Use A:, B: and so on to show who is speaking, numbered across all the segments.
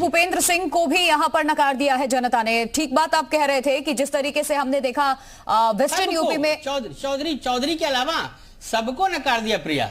A: भूपेंद्र सिंह को भी यहां पर नकार दिया है जनता ने। ठीक बात आप कह रहे थे कि जिस तरीके से हमने देखा वेस्टर्न यूपी में
B: चौधरी के अलावा सबको नकार दिया प्रिया।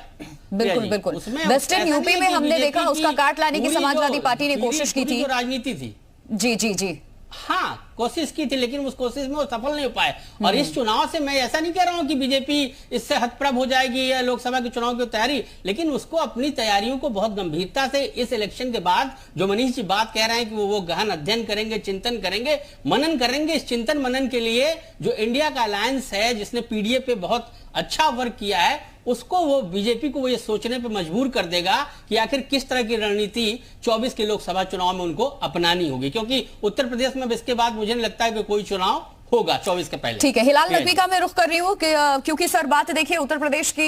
A: बिल्कुल बिल्कुल, वेस्टर्न यूपी में हमने देखा उसका काट लाने की समाजवादी पार्टी ने कोशिश की थी,
B: राजनीति थी।
A: जी जी जी
B: हाँ, कोशिश की थी, लेकिन उस कोशिश में वो सफल नहीं हो पाए। और इस चुनाव से मैं ऐसा नहीं कह रहा हूं कि बीजेपी इससे हतप्रभ हो जाएगी या लोकसभा के चुनाव की तैयारी, लेकिन उसको अपनी तैयारियों को बहुत गंभीरता से इस इलेक्शन के बाद, जो मनीष जी बात कह रहे हैं कि वो गहन अध्ययन करेंगे, चिंतन करेंगे, मनन करेंगे। इस चिंतन मनन के लिए जो इंडिया का अलायंस है, जिसने पीडीए पे बहुत अच्छा वर्क किया है, उसको वो बीजेपी को वो ये सोचने पे मजबूर कर देगा कि आखिर किस तरह की रणनीति 24 के लोकसभा चुनाव में उनको अपनानी होगी, क्योंकि उत्तर प्रदेश में इसके बाद मुझे नहीं लगता है कि कोई चुनाव होगा 24 के पहले।
A: ठीक है, हिलाल नबी का मैं रुख कर रही हूँ क्योंकि सर बात देखिए उत्तर प्रदेश की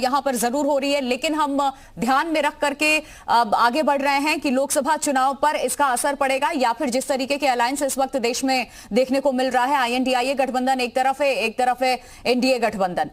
A: यहाँ पर जरूर हो रही है, लेकिन हम ध्यान में रख करके आगे बढ़ रहे हैं कि लोकसभा चुनाव पर इसका असर पड़ेगा या फिर जिस तरीके के अलायंस इस वक्त देश में देखने को मिल रहा है, आईएनडीआईए गठबंधन एक तरफ है एनडीए गठबंधन,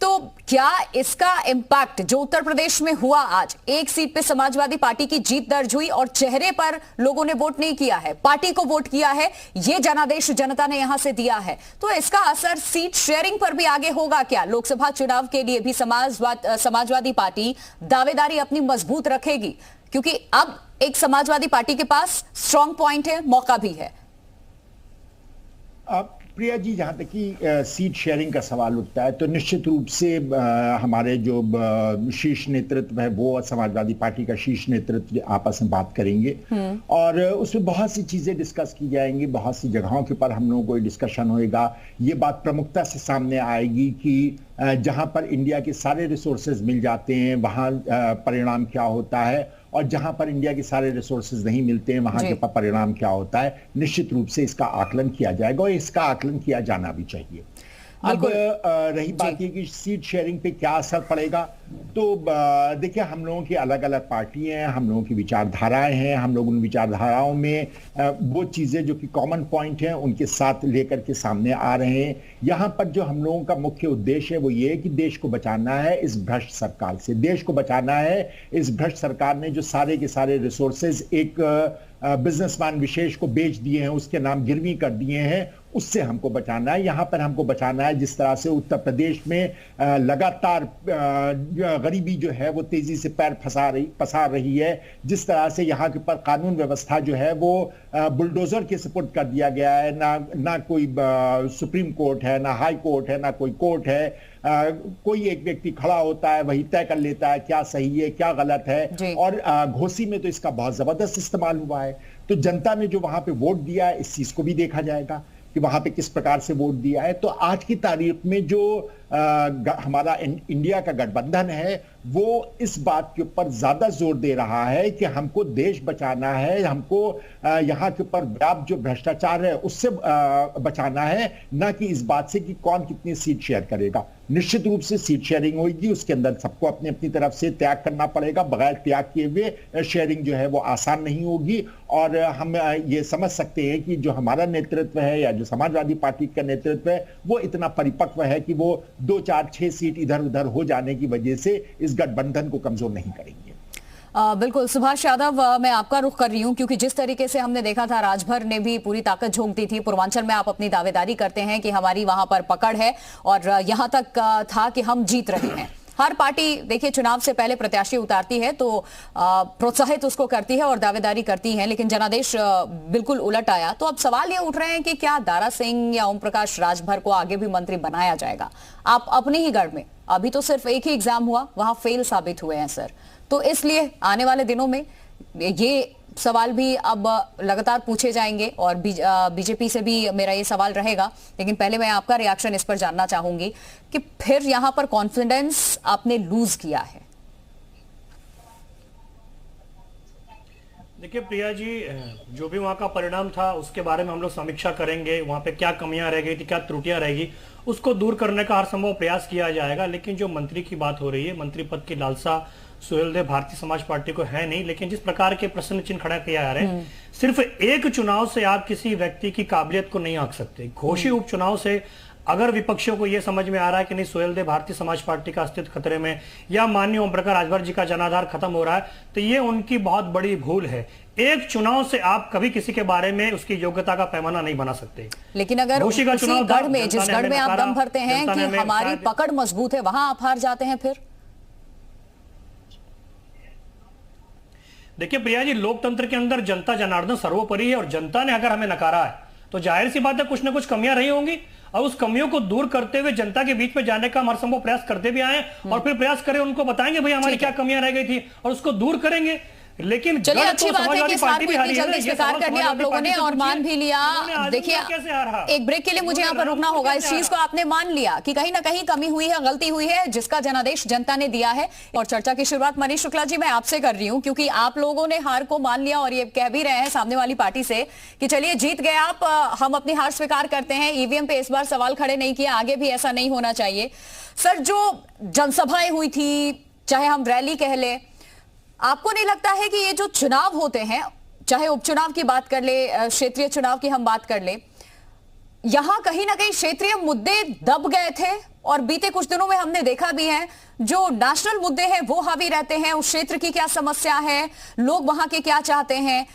A: तो क्या इसका इम्पैक्ट जो उत्तर प्रदेश में हुआ, आज एक सीट पे समाजवादी पार्टी की जीत दर्ज हुई और चेहरे पर लोगों ने वोट नहीं किया है, पार्टी को वोट किया है, ये जनादेश जनता ने यहां से दिया है, तो इसका असर सीट शेयरिंग पर भी आगे होगा क्या? लोकसभा चुनाव के लिए भी समाजवादी पार्टी दावेदारी अपनी मजबूत रखेगी, क्योंकि अब एक समाजवादी पार्टी के पास स्ट्रॉन्ग पॉइंट है, मौका भी है।
C: प्रिया जी, जहां तक कि सीट शेयरिंग का सवाल उठता है तो निश्चित रूप से हमारे जो शीर्ष नेतृत्व है वो समाजवादी पार्टी का शीर्ष नेतृत्व आपस में बात करेंगे और उसमें बहुत सी चीजें डिस्कस की जाएंगी, बहुत सी जगहों के ऊपर हम लोगों को डिस्कशन होएगा। ये बात प्रमुखता से सामने आएगी कि जहां पर इंडिया के सारे रिसोर्सेज मिल जाते हैं वहां परिणाम क्या होता है और जहां पर इंडिया के सारे रिसोर्सेज नहीं मिलते हैं वहां के परिणाम क्या होता है। निश्चित रूप से इसका आकलन किया जाएगा और इसका आकलन किया जाना भी चाहिए। अब रही बात ये कि सीट शेयरिंग पे क्या असर पड़ेगा, तो देखिए हम लोगों की अलग अलग पार्टी हैं, हम लोगों की विचारधाराएं हैं, हम लोग उन विचारधाराओं में वो चीजें जो कि कॉमन पॉइंट हैं उनके साथ लेकर के सामने आ रहे हैं। यहाँ पर जो हम लोगों का मुख्य उद्देश्य है वो ये है कि देश को बचाना है इस भ्रष्ट सरकार से, देश को बचाना है इस भ्रष्ट सरकार ने जो सारे के सारे रिसोर्सेज एक बिजनेसमैन विशेष को बेच दिए हैं, उसके नाम गिरवी कर दिए हैं, उससे हमको बचाना है। यहाँ पर हमको बचाना है जिस तरह से उत्तर प्रदेश में लगातार गरीबी जो है वो तेजी से पैर पसार रही है, जिस तरह से यहाँ के ऊपर कानून व्यवस्था जो है वो बुलडोजर के सपोर्ट कर दिया गया है। ना कोई सुप्रीम कोर्ट है, ना हाई कोर्ट है, ना कोई कोर्ट है। कोई एक व्यक्ति खड़ा होता है वही तय कर लेता है क्या सही है क्या गलत है। और घोसी में तो इसका बहुत जबरदस्त इस्तेमाल हुआ है। तो जनता ने जो वहां पे वोट दिया है इस चीज को भी देखा जाएगा कि वहां पे किस प्रकार से वोट दिया है। तो आज की तारीख में जो हमारा इंडिया का गठबंधन है वो इस बात के ऊपर ज्यादा जोर दे रहा है कि हमको देश बचाना है, हमको यहाँ के ऊपर व्याप्त जो भ्रष्टाचार है उससे बचाना है, ना कि इस बात से कि कौन कितनी सीट शेयर करेगा। निश्चित रूप से सीट शेयरिंग होगी, उसके अंदर सबको अपनी अपनी तरफ से त्याग करना पड़ेगा, बगैर त्याग किए हुए शेयरिंग जो है वो आसान नहीं होगी। और हम ये समझ सकते हैं कि जो हमारा नेतृत्व है या जो समाजवादी पार्टी का नेतृत्व है वो इतना परिपक्व है कि वो 2, 4, 6 सीट इधर उधर हो जाने की वजह से इस गठबंधन को कमजोर नहीं करेंगे।
A: बिल्कुल सुभाष यादव, मैं आपका रुख कर रही हूं क्योंकि जिस तरीके से हमने देखा था राजभर ने भी पूरी ताकत झोंक दी थी। पूर्वांचल में आप अपनी दावेदारी करते हैं कि हमारी वहां पर पकड़ है और यहां तक था कि हम जीत रहे हैं। हर पार्टी देखिए चुनाव से पहले प्रत्याशी उतारती है तो प्रोत्साहित उसको करती है और दावेदारी करती है, लेकिन जनादेश बिल्कुल उलट आया। तो अब सवाल ये उठ रहे हैं कि क्या दारा सिंह या ओम प्रकाश राजभर को आगे भी मंत्री बनाया जाएगा? आप अपने ही गढ़ में अभी तो सिर्फ एक ही एग्जाम हुआ, वहां फेल साबित हुए हैं सर, तो इसलिए आने वाले दिनों में ये सवाल भी अब लगातार पूछे जाएंगे और बीजेपी से भी मेरा ये सवाल रहेगा। लेकिन पहले मैं आपका रिएक्शन इस पर जानना चाहूंगी कि फिर यहां पर कॉन्फिडेंस आपने लूज किया है।
D: देखिए प्रिया जी, जो भी वहाँ का परिणाम था उसके बारे में हम लोग समीक्षा करेंगे, वहाँ पे क्या कमियां रह गई थी, क्या त्रुटियां रहेगी, उसको दूर करने का हर संभव प्रयास किया जाएगा। लेकिन जो मंत्री की बात हो रही है, मंत्री पद की लालसा सुहेलदेव भारतीय समाज पार्टी को है नहीं, लेकिन जिस प्रकार के प्रश्न चिन्ह खड़ा किया जा रहे हैं, सिर्फ एक चुनाव से आप किसी व्यक्ति की काबिलियत को नहीं आंक सकते। घोषी उपचुनाव से अगर विपक्षियों को यह समझ में आ रहा है कि नहीं सुहेलदेव भारतीय समाज पार्टी का अस्तित्व खतरे में या माननीय ओम प्रकाश राजभर जी का जनाधार खत्म हो रहा है, तो ये उनकी बहुत बड़ी भूल है। एक चुनाव से आप कभी किसी के बारे में उसकी योग्यता का पैमाना नहीं बना सकते।
A: लेकिन अगर
D: घोषी का
A: उसी
D: चुनाव था,
A: गढ़ में, जिस
D: जनता ने
A: गढ़ में
D: हमें
A: आप दम भरते हैं
D: जनता
A: कि
D: ने हमें
A: हमारी
D: शायद-
A: पकड़ मजबूत है, वहां आप हार जाते हैं फिर?
D: देखिए प्रिया जी, लोकतंत्र के अंदर जनता जनार्दन सर्वोपरि है, और जनता ने अगर हमें नकारा है तो जाहिर सी बात है कुछ ना कुछ कमियां रही होंगी, और उस कमियों को दूर करते हुए जनता के बीच में जाने का हर संभव प्रयास करते भी आए, और फिर प्रयास करें, उनको बताएंगे भाई हमारी क्या कमियां रह गई थी और उसको दूर करेंगे। लेकिन
A: चलिए,
D: गढ़
A: अच्छी
D: तो
A: बात है
D: समाजवादी
A: कि इस हार
D: पार्टी
A: को
D: भी हारी
A: इतनी
D: है ना,
A: जल्दी
D: ये
A: स्वीकार
D: सवाल
A: कर लिया आप
D: समाजवादी
A: लोगों ने
D: पार्टी से
A: और मान
D: पूछिए,
A: भी लिया।
D: उन्होंने आजम
A: देखिए,
D: को कैसे हारा?
A: एक ब्रेक के लिए मुझे यहाँ पर
D: उन्होंने
A: रुकना
D: राम को
A: होगा।
D: कैसे
A: इस चीज को
D: हारा?
A: आपने मान लिया कि कहीं ना कहीं कमी हुई है, गलती हुई है, जिसका जनादेश जनता ने दिया है। और चर्चा की शुरुआत मनीष शुक्ला जी मैं आपसे कर रही हूँ, क्योंकि आप लोगों ने हार को मान लिया और ये कह भी रहे हैं सामने वाली पार्टी से कि चलिए जीत गए आप, हम अपनी हार स्वीकार करते हैं, ईवीएम पे इस बार सवाल खड़े नहीं किया, आगे भी ऐसा नहीं होना चाहिए। सर, जो जनसभाएं हुई थी, चाहे हम रैली कह ले, आपको नहीं लगता है कि ये जो चुनाव होते हैं, चाहे उपचुनाव की बात कर ले, क्षेत्रीय चुनाव की हम बात कर ले, यहां कहीं ना कहीं क्षेत्रीय मुद्दे दब गए थे? और बीते कुछ दिनों में हमने देखा भी है जो नेशनल मुद्दे हैं वो हावी रहते हैं, उस क्षेत्र की क्या समस्या है, लोग वहां के क्या चाहते हैं,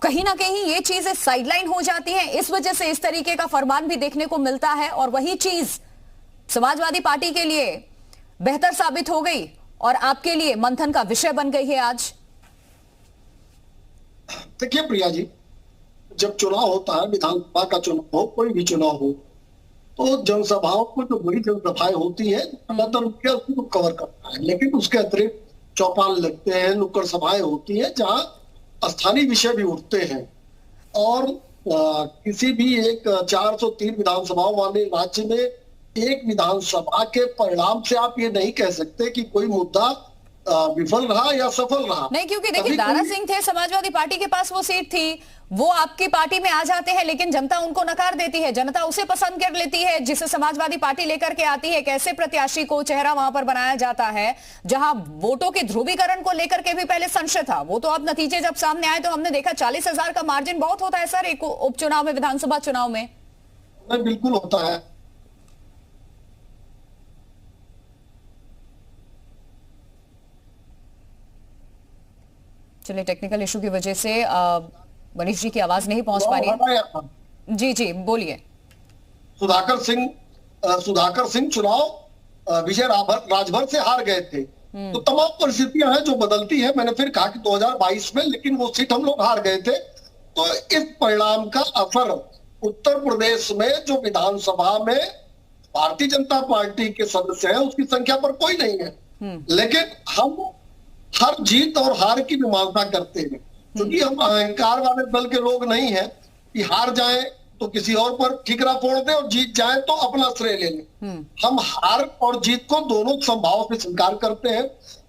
A: कहीं ना कहीं ये चीजें साइडलाइन हो जाती हैं। इस वजह से इस तरीके का फरमान भी देखने को मिलता है, और वही चीज समाजवादी पार्टी के लिए बेहतर साबित हो गई और आपके लिए मंथन का विषय बन गई है आज।
E: देखिए प्रिया जी, जब चुनाव होता है, विधानसभा का चुनाव हो, कोई भी चुनाव हो, तो जनसभाओं को जो बड़ी जनसभाएं होती है ज्यादातर मीडिया उसको कवर करता है, लेकिन उसके अतिरिक्त चौपाल लगते हैं, नुक्कड़ सभाएं होती है जहां स्थानीय विषय भी उठते हैं। और किसी भी एक 403 विधानसभाओं वाले राज्य में एक विधानसभा के परिणाम से आप ये नहीं कह सकते कि कोई मुद्दा विफल रहा या सफल रहा।
A: नहीं, क्योंकि देखिए दारा सिंह थे, समाजवादी पार्टी के पास वो सीट थी, वो आपकी पार्टी में आ जाते हैं, लेकिन जनता उनको नकार देती है, जनता उसे पसंद कर लेती है जिसे समाजवादी पार्टी लेकर के आती है। कैसे प्रत्याशी को चेहरा वहां पर बनाया जाता है, जहां वोटों के ध्रुवीकरण को लेकर के भी पहले संशय था, वो तो अब नतीजे जब सामने आए तो हमने देखा 40,000 का मार्जिन बहुत होता है सर एक उपचुनाव में, विधानसभा चुनाव में।
E: बिल्कुल होता है।
A: चलिए, टेक्निकल इशू की वजह से मनीष जी की आवाज नहीं पहुंच पा रही है। जी जी बोलिए।
E: सुधाकर सिंह चुनाव विजय राजभर से हार गए थे, तो तमाम परिस्थितियां हैं जो बदलती है। मैंने फिर कहा कि 2022 में, लेकिन वो सीट हम लोग हार गए थे। तो इस परिणाम का असर उत्तर प्रदेश में जो विधानसभा में भारतीय जनता पार्टी के सदस्य हैं उसकी संख्या पर कोई नहीं है, लेकिन हम हर जीत और हार की मीमांसा करते हैं, क्योंकि हम अहंकार वाले दल के लोग नहीं हैं कि हार जाएं तो किसी और पर ठिकरा फोड़ दें और जीत जाएं तो अपना श्रेय ले लें। हम हार और जीत को दोनों संभाव से स्वीकार करते हैं।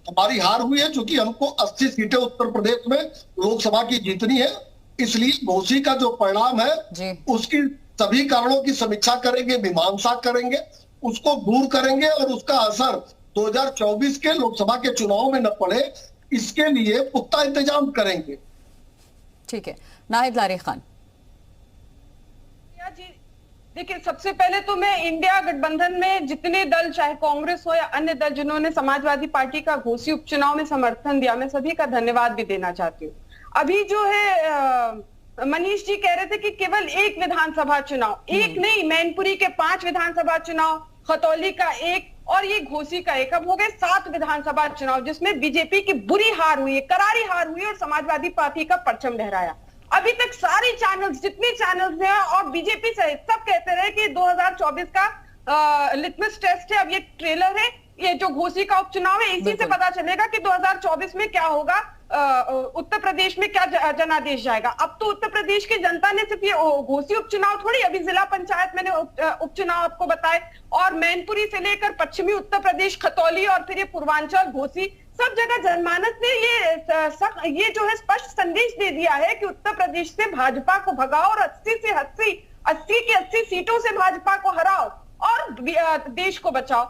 E: हमारी हार हुई है क्योंकि हमको 80 सीटें उत्तर प्रदेश में लोकसभा की जीतनी है, इसलिए घोषी का जो परिणाम है उसकी सभी कारणों की समीक्षा करेंगे, मीमांसा करेंगे, उसको दूर करेंगे और उसका असर 2024 के लोकसभा के चुनाव में न पड़े, इसके लिए पुख्ता इंतजाम करेंगे।
A: ठीक है, नाहिद लारिक खान।
F: देखिए, सबसे पहले तो मैं इंडिया गठबंधन में जितने दल, चाहे कांग्रेस हो या अन्य दल, जिन्होंने समाजवादी पार्टी का घोषी उपचुनाव में समर्थन दिया, मैं सभी का धन्यवाद भी देना चाहती हूँ। अभी जो है मनीष जी कह रहे थे कि केवल एक विधानसभा चुनाव, एक नहीं, मैनपुरी के 5 विधानसभा चुनाव, खतौली का 1 और ये घोसी का 1, अब हो गए 7 विधानसभा चुनाव जिसमें बीजेपी की बुरी हार हुई है, करारी हार हुई और समाजवादी पार्टी का परचम लहराया। अभी तक सारी चैनल्स, जितने चैनल्स हैं और बीजेपी सहित सब कहते रहे कि 2024 का लिटमस टेस्ट है, अब ये ट्रेलर है, ये जो घोसी का उपचुनाव है, इसी से पता चलेगा कि 2024 में क्या होगा, उत्तर प्रदेश में क्या जनादेश जाएगा। अब तो उत्तर प्रदेश की जनता ने सिर्फ ये घोसी उपचुनाव थोड़ी, अभी जिला पंचायत मैंने उपचुनाव आपको बताए, और मैनपुरी से लेकर पश्चिमी उत्तर प्रदेश, खतौली और फिर ये पूर्वांचल, घोसी, सब जगह जनमानस ने ये जो है स्पष्ट संदेश दे दिया है कि उत्तर प्रदेश से भाजपा को भगाओ और 80 की 80 सीटों से भाजपा को हराओ और देश को बचाओ।